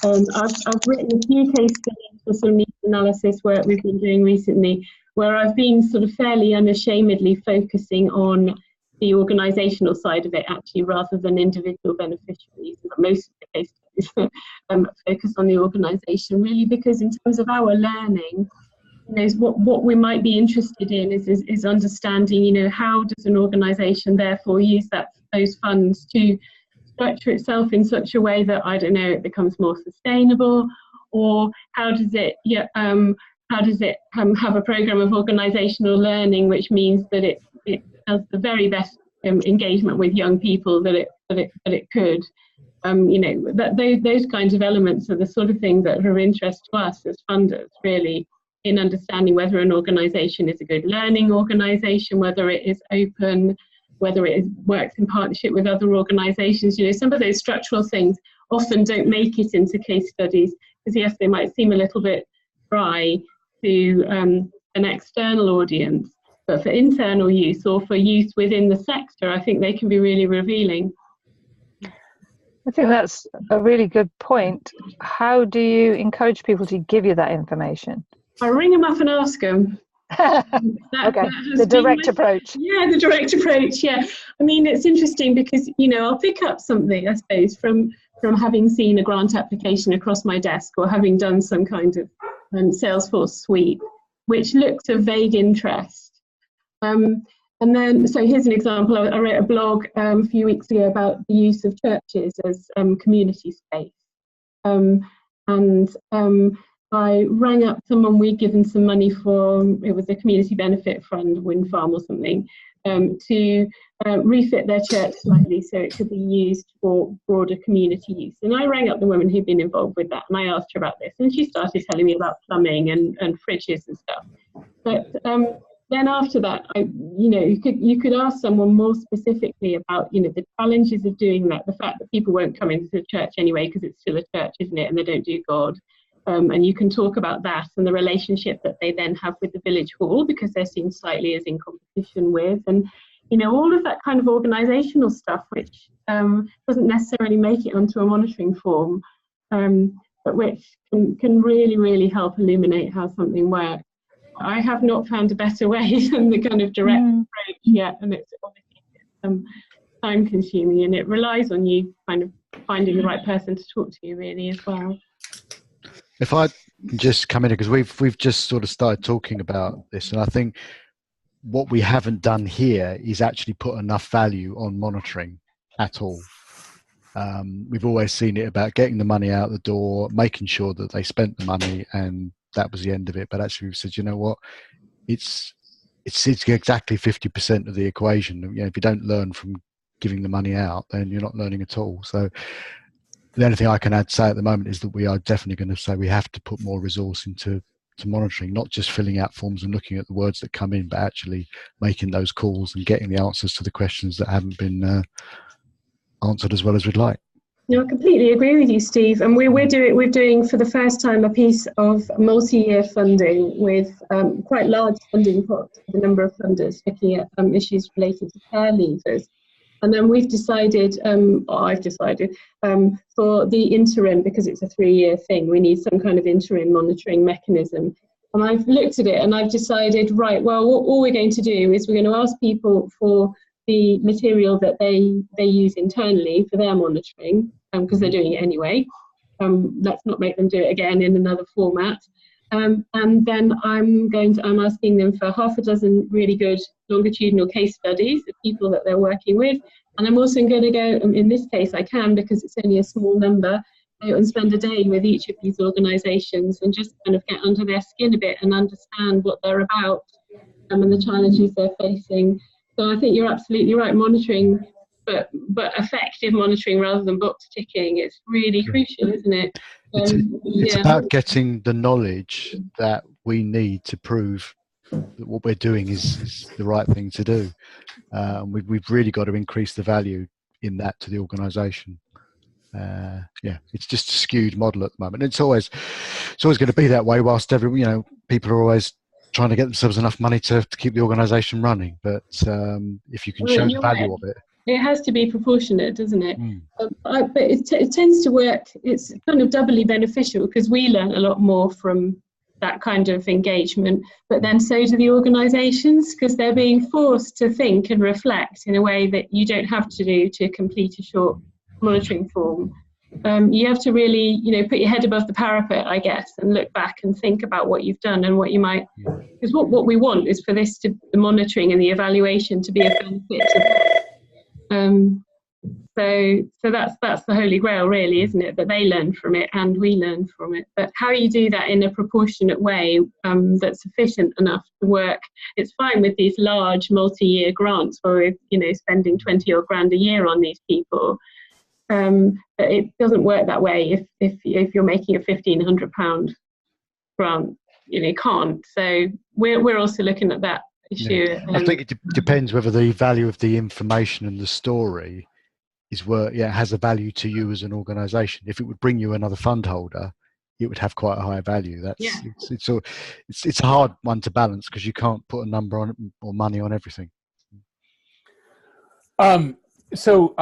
I've written a few case studies for some needs analysis work we've been doing recently, where I've been sort of fairly unashamedly focusing on the organisational side of it, actually, rather than individual beneficiaries. But most of the case studies focus on the organisation, really, because in terms of our learning, what we might be interested in is understanding, how does an organisation therefore use those funds to structure itself in such a way that, I don't know, it becomes more sustainable, or how does it have a programme of organisational learning, which means that it has the very best engagement with young people that it could. Those kinds of elements are the sort of things that are of interest to us as funders, really, in understanding whether an organisation is a good learning organisation, whether it is open, whether it works in partnership with other organisations. Some of those structural things often don't make it into case studies, because yes, they might seem a little bit dry to an external audience. But for internal use or for use within the sector, I think they can be really revealing. I think that's a really good point. How do you encourage people to give you that information? I ring them up and ask them. Okay, the direct approach. Yeah, the direct approach, yeah. I mean, it's interesting because, I'll pick up something, I suppose, from having seen a grant application across my desk, or having done some kind of Salesforce sweep, which looks of vague interest. And then, so here's an example. I wrote a blog a few weeks ago about the use of churches as community space. I rang up someone we'd given some money for, it was a community benefit fund, wind farm or something, to refit their church slightly so it could be used for broader community use. And I rang up the woman who'd been involved with that, and I asked her about this, and she started telling me about plumbing and fridges and stuff. But then after that, you could ask someone more specifically about, the challenges of doing that, the fact that people won't come into the church anyway because it's still a church, isn't it, and they don't do God. And you can talk about that and the relationship that they then have with the village hall, because they're seen slightly as in competition with, and all of that kind of organisational stuff, which doesn't necessarily make it onto a monitoring form, but which can really, really help illuminate how something works. I have not found a better way than the kind of direct approach yet, and it's obviously time consuming, and it relies on you kind of finding the right person to talk to you really as well. If I just come in, because we've just sort of started talking about this, and I think what we haven't done here is actually put enough value on monitoring at all. We've always seen it about getting the money out the door, making sure that they spent the money, and that was the end of it. But actually, we've said, you know what, it's exactly 50% of the equation. If you don't learn from giving the money out, then you're not learning at all. So the only thing I can say at the moment is that we are definitely going to say we have to put more resource into monitoring, not just filling out forms and looking at the words that come in, but actually making those calls and getting the answers to the questions that haven't been answered as well as we'd like. No, I completely agree with you, Steve. And we're doing for the first time a piece of multi-year funding with quite large funding pots with a number of funders looking at issues related to care leavers. And then we've decided, I've decided, for the interim, because it's a 3-year thing, we need some kind of interim monitoring mechanism. And I've looked at it and I've decided, right, well, all we're going to do is we're going to ask people for the material that they use internally for their monitoring, because they're doing it anyway. Let's not make them do it again in another format. And then I'm asking them for half a dozen really good longitudinal case studies of people that they're working with. And I'm also going to go, in this case I can, because it's only a small number, and spend a day with each of these organisations and just kind of get under their skin a bit and understand what they're about and the challenges they're facing. So I think you're absolutely right, monitoring, but effective monitoring rather than box ticking is really crucial, isn't it? It's about getting the knowledge that we need to prove that what we're doing is the right thing to do. We've really got to increase the value in that to the organisation. It's just a skewed model at the moment. It's always going to be that way. Whilst people are always trying to get themselves enough money to keep the organisation running. But if you can show the value of it. It has to be proportionate, doesn't it? But it tends to work. It's kind of doubly beneficial because we learn a lot more from that kind of engagement, but then so do the organisations, because they're being forced to think and reflect in a way that you don't have to do to complete a short monitoring form. You have to really, put your head above the parapet, I guess, and look back and think about what you've done and what you might. Because what we want is for this the monitoring and the evaluation to be a benefit to them. So that's the holy grail, really, isn't it? That they learn from it and we learn from it. But how you do that in a proportionate way that's sufficient enough to work. It's fine with these large multi-year grants where we're spending 20 or grand a year on these people. But it doesn't work that way if you're making a £1,500 grant. You can't. So we're also looking at that issue. I think it depends whether the value of the information and the story is has a value to you as an organisation. If it would bring you another fund holder, it would have quite a high value. It's a hard one to balance because you can't put a number on it or money on everything. So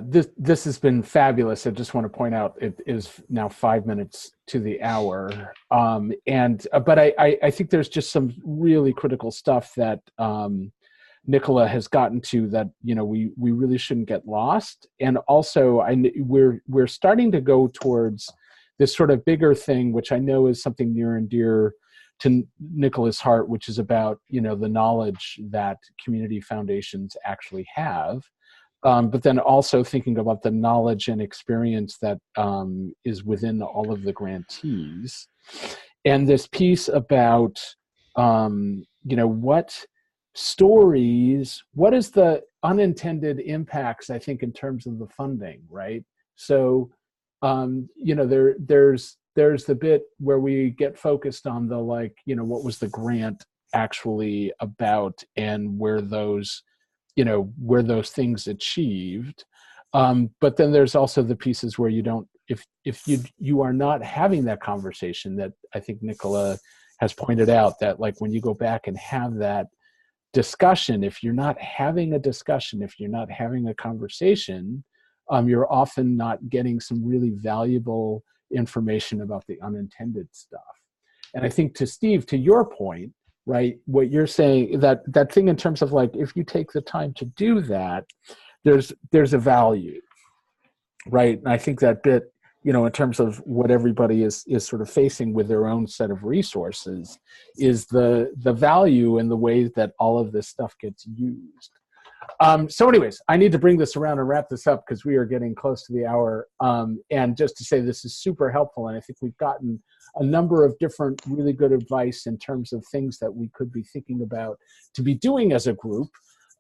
this has been fabulous. I just want to point out it is now 5 minutes to the hour. But I think there's just some really critical stuff that Nicola has gotten to that we really shouldn't get lost. And also we're starting to go towards this sort of bigger thing, which I know is something near and dear to Nicola's heart, which is about the knowledge that community foundations actually have, but then also thinking about the knowledge and experience that is within all of the grantees, and this piece about what stories, what is the unintended impacts, I think, in terms of the funding, right? So there's the bit where we get focused on the what was the grant actually about and where those things achieved. But then there's also the pieces where you don't if you are not having that conversation that I think Nicola has pointed out, that like when you go back and have that discussion, if you're not having a discussion, if you're not having a conversation, you're often not getting some really valuable information about the unintended stuff. And I think to Steve, to your point, right, what you're saying, that thing in terms of like, if you take the time to do that, there's a value, right? And I think that bit, you know, in terms of what everybody is sort of facing with their own set of resources, is the value in the ways that all of this stuff gets used. So anyways, I need to bring this around and wrap this up because we are getting close to the hour. And just to say, this is super helpful. And I think we've gotten a number of different really good advice in terms of things that we could be thinking about to be doing as a group.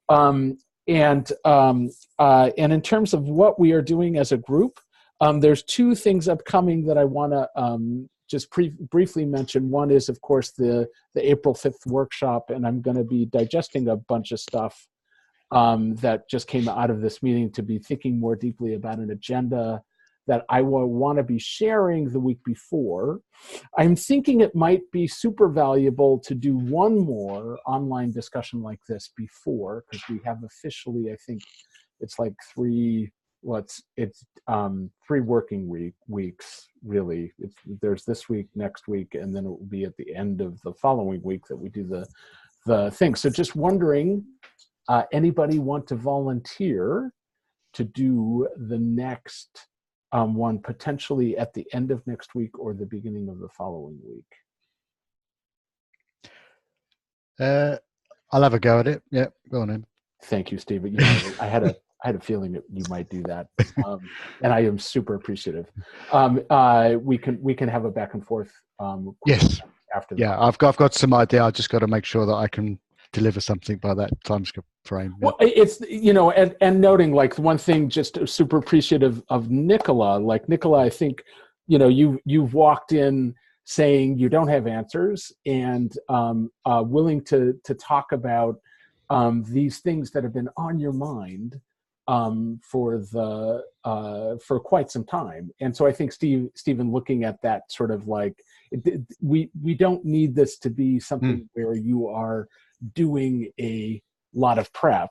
And in terms of what we are doing as a group, there's two things upcoming that I want to just briefly mention. One is, of course, the April 5th workshop, and I'm going to be digesting a bunch of stuff that just came out of this meeting to be thinking more deeply about an agenda that I will want to be sharing the week before. I'm thinking it might be super valuable to do one more online discussion like this before, because we have officially, I think it's like three working weeks, really. There's this week, next week, and then it will be at the end of the following week that we do the thing. So just wondering, anybody want to volunteer to do the next one, potentially at the end of next week or the beginning of the following week? I'll have a go at it. Yeah, go on in. Thank you, Steve. You know, I had a feeling that you might do that, and I am super appreciative. We can have a back and forth. Yes. After that. Yeah, I've got some idea. I just got to make sure that I can deliver something by that time frame. Well, it's, you know, and noting, like, one thing, just super appreciative of Nicola. Like, Nicola, I think, you know, you've walked in saying you don't have answers, and willing to talk about these things that have been on your mind for quite some time. And so I think Stephen, looking at that sort of like, we don't need this to be something where you are doing a lot of prep,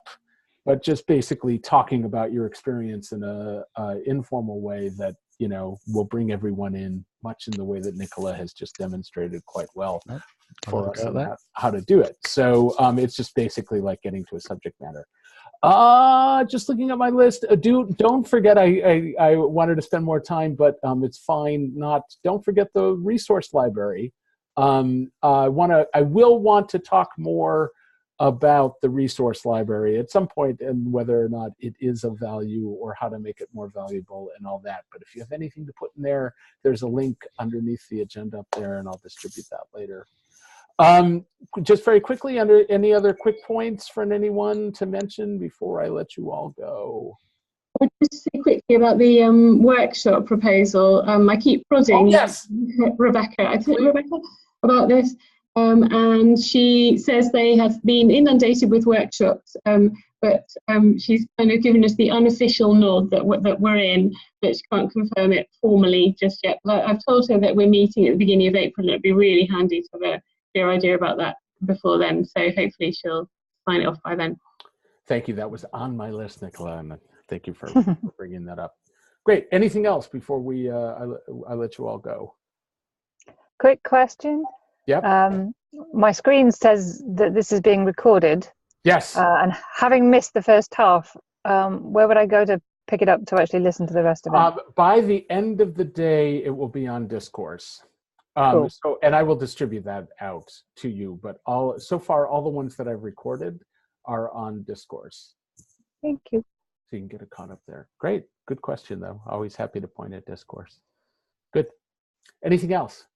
but just basically talking about your experience in a informal way that, you know, will bring everyone in, much in the way that Nicola has just demonstrated quite well for us on how to do it. So it's just basically like getting to a subject matter. Just looking at my list, don't forget, I wanted to spend more time, but it's fine not. Don't forget the resource library. I will want to talk more about the resource library at some point, and whether or not it is of value or how to make it more valuable and all that. But if you have anything to put in there, there's a link underneath the agenda up there, and I'll distribute that later. Just very quickly, under any other quick points from anyone to mention before I let you all go? I'll just say quickly about the workshop proposal. I keep prodding Rebecca about this, and she says they have been inundated with workshops, but she's kind of given us the unofficial nod that we're in, but she can't confirm it formally just yet. But I've told her that we're meeting at the beginning of April, and it'd be really handy to have a clear idea about that before then. So hopefully she'll sign it off by then. Thank you. That was on my list, Nicola, and thank you for bringing that up. Great. Anything else before we I let you all go? Quick question. Yep. My screen says that this is being recorded. Yes. And having missed the first half, where would I go to pick it up to actually listen to the rest of it? By the end of the day, it will be on Discourse. Cool. So, and I will distribute that out to you, but so far, all the ones that I've recorded are on Discourse. Thank you. So you can get it caught up there. Great. Good question, though. Always happy to point at Discourse. Good. Anything else?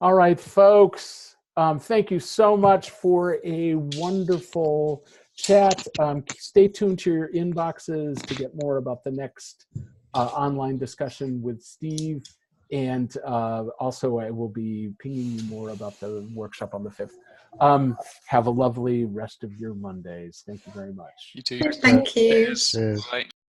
All right, folks. Thank you so much for a wonderful chat. Stay tuned to your inboxes to get more about the next online discussion with Steve. And also, I will be pinging you more about the workshop on the 5th. Have a lovely rest of your Mondays. Thank you very much. You too. Thank you. Cheers. Bye.